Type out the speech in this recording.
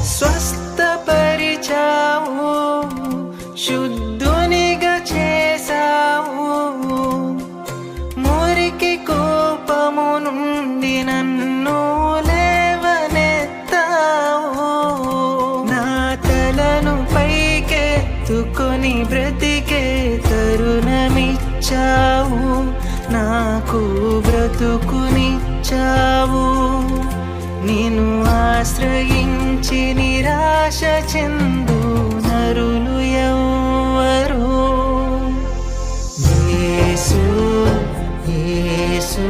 స్వస్థపరిచావు, శుద్ధునిగా చేశావు. మురికి కోపము నుండి నన్ను లేవనెత్తావు. నా తలను పైకెత్తుకొని బ్రతికే తరుణమిచ్చావు. నాకు బ్రతుకునిచ్చావు. నిన్ను ఆశ్రయించి నిరాశ చెందు నరులు ఎవ్వరు. యేసు యేసు